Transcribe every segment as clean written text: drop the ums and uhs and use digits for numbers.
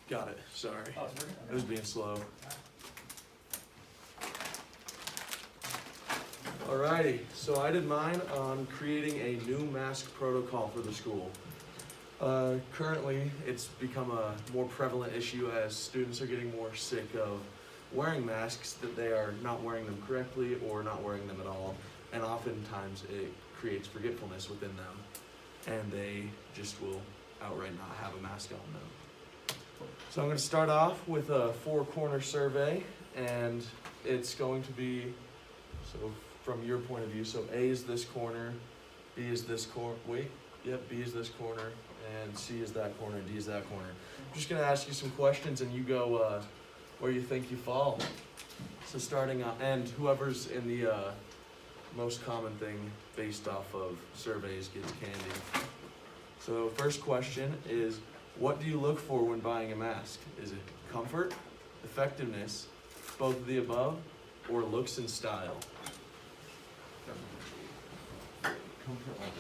Got it, sorry. Oh, it's working. It was being slow. Alrighty, so I did mine on creating a new mask protocol for the school. Currently, it's become a more prevalent issue as students are getting more sick of wearing masks, that they are not wearing them correctly or not wearing them at all, and oftentimes it creates forgetfulness within them, and they just will outright not have a mask on them. So I'm going to start off with a 4-corner survey, and it's going to be, so from your point of view, so A is this corner, B is this corner, B is this corner, and C is that corner, D is that corner. I'm just going to ask you some questions, and you go where you think you fall. So starting on, and whoever's in the most common thing based off of surveys gets candy. So first question is, what do you look for when buying a mask? Is it comfort, effectiveness, both of the above, or looks and style? Comfort level.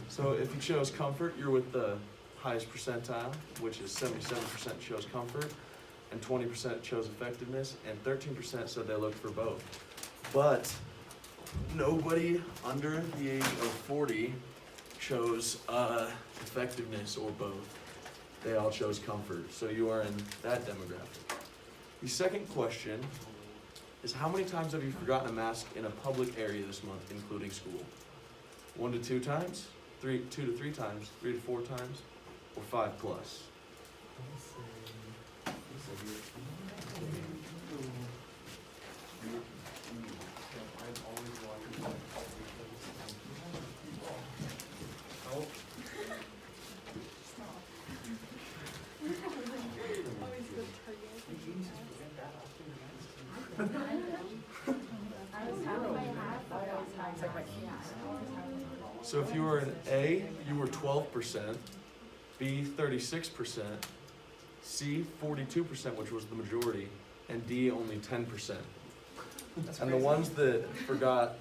So if you chose comfort, you're with the highest percentile, which is 77% chose comfort, and 20% chose effectiveness, and 13% said they looked for both. But nobody under the age of 40 chose effectiveness or both. They all chose comfort, so you are in that demographic. The second question is, how many times have you forgotten a mask in a public area this month, including school? 1 to 2 times, 2 to 3 times, 3 to 4 times, or 5 plus? So if you were an A, you were 12%, B 36%, C 42%, which was the majority, and D only 10%. And the ones that forgot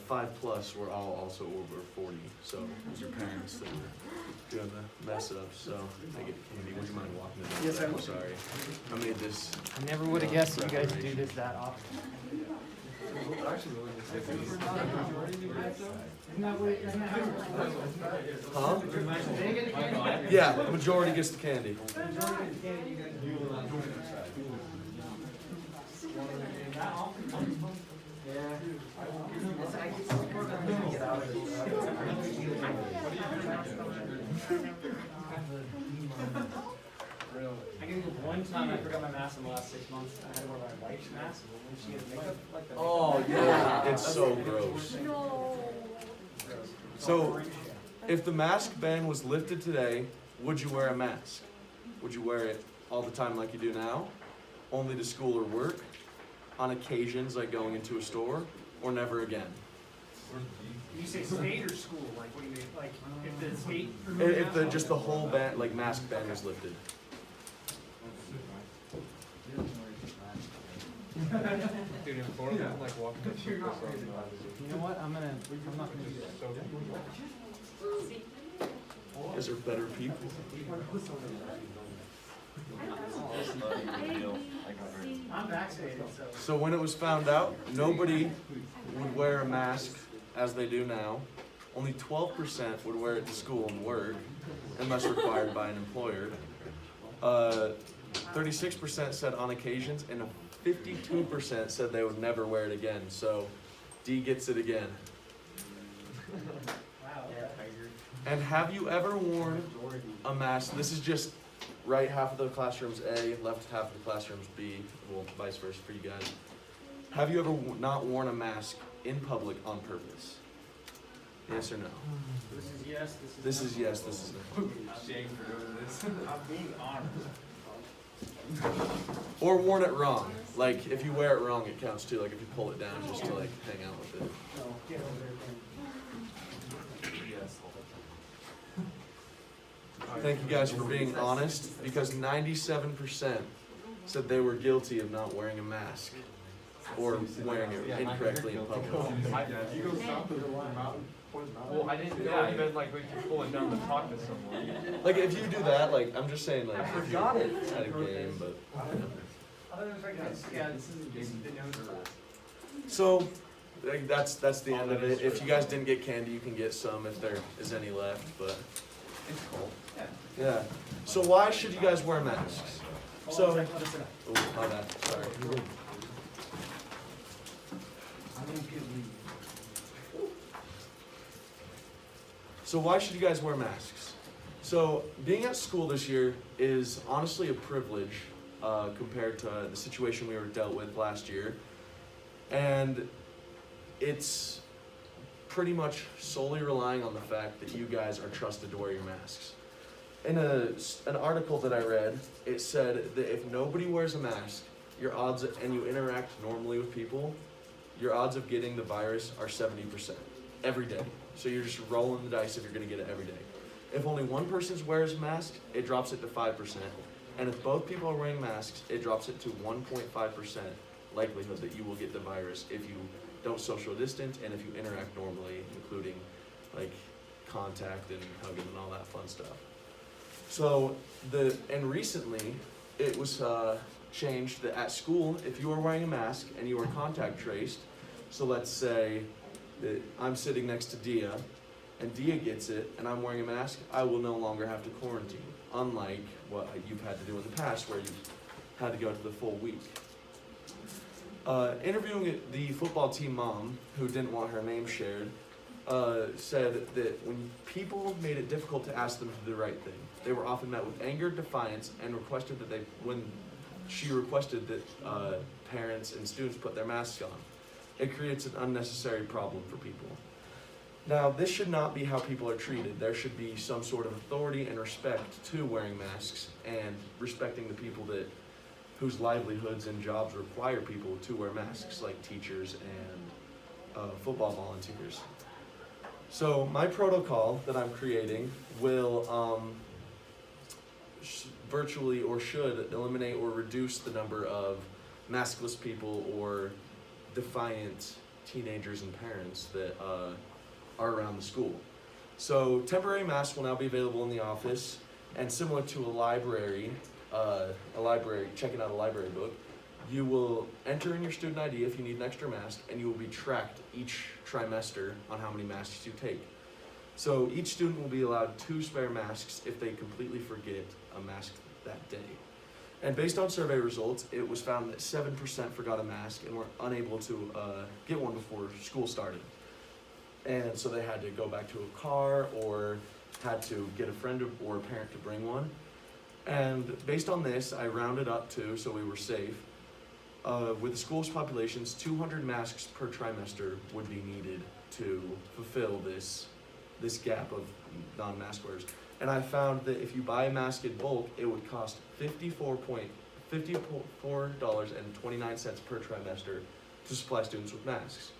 5 plus were all also over 40. So it was your parents that were doing the mess up. So they get candy. Would you mind walking me down? Yes, I will. Sorry. I made this. I never would have guessed you guys do this that often. Huh? Yeah, the majority gets the candy. I can think of one time I forgot my mask in the last 6 months. I had to wear my wife's mask when she had makeup, like the Oh yeah, it's so gross. So, if the mask ban was lifted today, would you wear a mask? Would you wear it all the time like you do now? Only to school or work? On occasions like going into a store? Or never again? You say state or school? Like, what do you mean? Like, if the state If the just the whole ban, like mask ban was lifted. Dude, in Florida, I'm like walking the street. You know what? I'm not gonna do that. You guys are better people. I'm vaccinated, so. So when it was found out, nobody would wear a mask as they do now. Only 12% would wear it to school and work, unless required by an employer. 36% said on occasions, and 52% said they would never wear it again. So D gets it again. Wow. And have you ever worn a mask? This is just right half of the classroom's A, left half of the classroom's B, well, vice versa for you guys. Have you ever not worn a mask in public on purpose? Yes or no? This is yes, This is yes, this is no. Shame for doing this. I'm being honored. Or worn it wrong. Like, if you wear it wrong, it counts too. Like, if you pull it down just to, like, hang out with it. No, get over there. Yes. Thank you guys for being honest, because 97% said they were guilty of not wearing a mask or wearing it incorrectly in public. You go south of the mountain, towards the mountain. Well, I didn't know, I meant like when you're pulling down to talk to someone. Like if you do that, like I'm just saying, like I if forgot you're it. at a game, but. Other than yeah, this is the nose rules. So, like, that's the end of it. If you guys didn't get candy, you can get some if there is any left, but, It's cold. Yeah. yeah. So why should you guys wear masks? So, Hold on a second, I'll just sit up. oh, my bad, sorry. So why should you guys wear masks? So, being at school this year is honestly a privilege compared to the situation we were dealt with last year. And it's pretty much solely relying on the fact that you guys are trusted to wear your masks. In an article that I read, it said that if nobody wears a mask, your odds, and you interact normally with people, your odds of getting the virus are 70% every day. So you're just rolling the dice if you're gonna get it every day. If only one person wears a mask, it drops it to 5%. And if both people are wearing masks, it drops it to 1.5% likelihood that you will get the virus if you don't social distance and if you interact normally, including like contact and hugging and all that fun stuff. So recently it was changed that at school, if you are wearing a mask and you are contact traced, so let's say that I'm sitting next to Dia and Dia gets it and I'm wearing a mask, I will no longer have to quarantine, unlike what you've had to do in the past where you've had to go to the full week. Interviewing the football team mom, who didn't want her name shared, said that when people made it difficult to ask them to do the right thing, they were often met with anger, defiance, and requested that she requested that parents and students put their masks on. It creates an unnecessary problem for people. Now, this should not be how people are treated. There should be some sort of authority and respect to wearing masks and respecting the people whose livelihoods and jobs require people to wear masks, like teachers and football volunteers. So my protocol that I'm creating will virtually or should eliminate or reduce the number of maskless people or defiant teenagers and parents that are around the school. So temporary masks will now be available in the office, and similar to a library, checking out a library book, you will enter in your student ID if you need an extra mask, and you will be tracked each trimester on how many masks you take. So each student will be allowed 2 spare masks if they completely forget a mask that day. And based on survey results, it was found that 7% forgot a mask and were unable to get one before school started. And so they had to go back to a car or had to get a friend or a parent to bring one. And based on this, I rounded up to, so we were safe, with the school's populations, 200 masks per trimester would be needed to fulfill this gap of non-mask wearers. And I found that if you buy a mask in bulk, it would cost $54.29 per trimester to supply students with masks.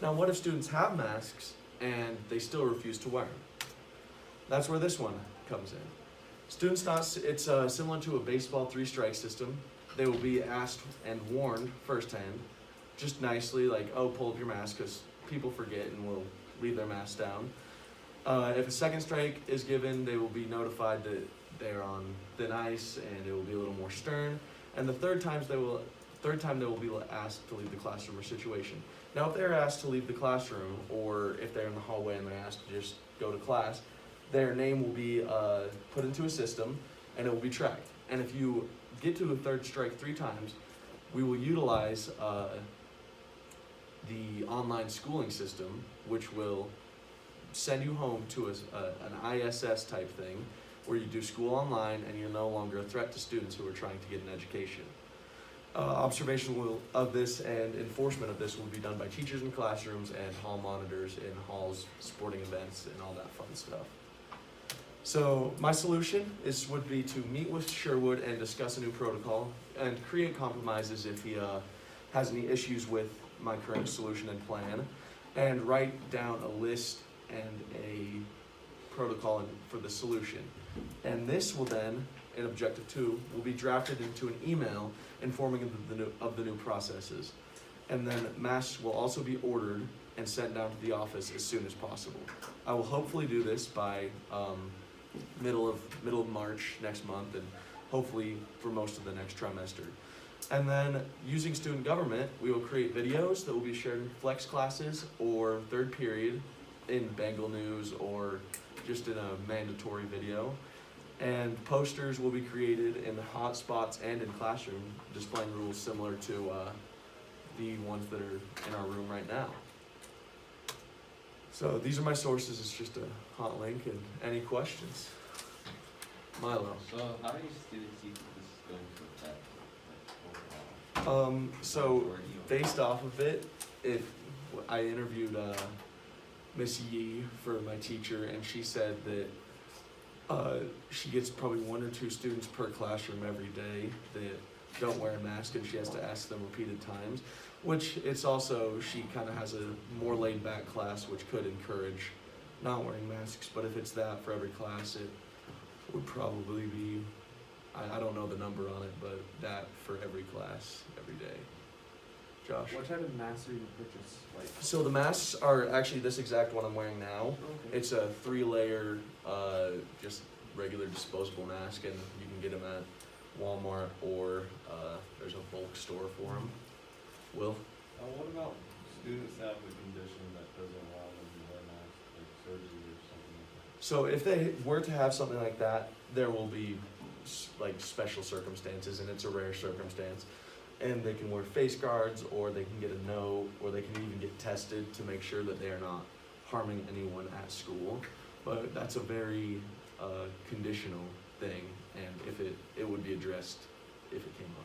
Now, what if students have masks and they still refuse to wear them? That's where this one comes in. It's similar to a baseball 3-strike system. They will be asked and warned firsthand, just nicely, like, oh, pull up your mask, because people forget and will leave their masks down. If a second strike is given, they will be notified that they're on thin ice, and it will be a little more stern. And the third time they will be asked to leave the classroom or situation. Now, if they're asked to leave the classroom, or if they're in the hallway and they're asked to just go to class, their name will be put into a system, and it will be tracked. And if you get to a third strike 3 times, we will utilize the online schooling system, which will send you home to an ISS type thing, where you do school online and you're no longer a threat to students who are trying to get an education. Observation of this and enforcement of this will be done by teachers in classrooms and hall monitors in halls, sporting events, and all that fun stuff. So my solution would be to meet with Sherwood and discuss a new protocol and create compromises if he has any issues with my current solution and plan, and write down a list and a protocol for the solution. And this will then in Objective 2 will be drafted into an email informing of the new processes. And then masks will also be ordered and sent down to the office as soon as possible. I will hopefully do this by middle of March next month, and hopefully for most of the next trimester. And then using student government, we will create videos that will be shared in flex classes or third period in Bengal News or just in a mandatory video. And posters will be created in the hot spots and in classroom, displaying rules similar to the ones that are in our room right now. So these are my sources. It's just a hot link. And any questions? Milo. So how many students do you think this is going to affect? Like, overall? So Majority of- based off of it, if I interviewed Miss Yee for my teacher, and she said that she gets probably 1 or 2 students per classroom every day that don't wear a mask, and she has to ask them repeated times. Which it's also, she kind of has a more laid back class, which could encourage not wearing masks. But if it's that for every class, it would probably be, I don't know the number on it, but that for every class, every day. Josh? What type of masks are you purchase? Like, So the masks are actually this exact one I'm wearing now. okay. It's a 3-layer, just regular disposable mask, and you can get them at Walmart or there's a bulk store for them. Will? What about students that have a condition that doesn't allow them to wear masks, like surgery or something like that? So if they were to have something like that, there will be like special circumstances, and it's a rare circumstance. And they can wear face guards, or they can get a note, or they can even get tested to make sure that they are not harming anyone at school. But that's a very conditional thing, and if it would be addressed if it came up.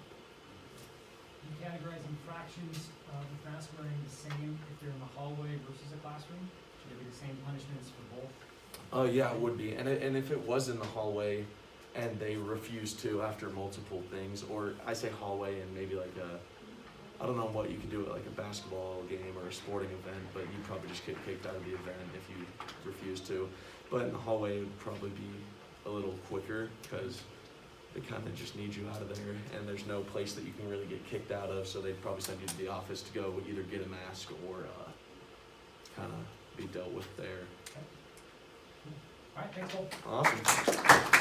You categorize infractions with mask wearing the same if they're in the hallway versus a classroom? Should there be the same punishments for both? Yeah, it would be, and if it was in the hallway, and they refuse to after multiple things, or I say hallway and maybe like I don't know what you can do at like a basketball game or a sporting event, but you probably just get kicked out of the event if you refuse to. But in the hallway, it would probably be a little quicker because they kind of just need you out of there, and there's no place that you can really get kicked out of, so they'd probably send you to the office to go either get a mask or kind of be dealt with there. All right, thanks, Cole. Awesome.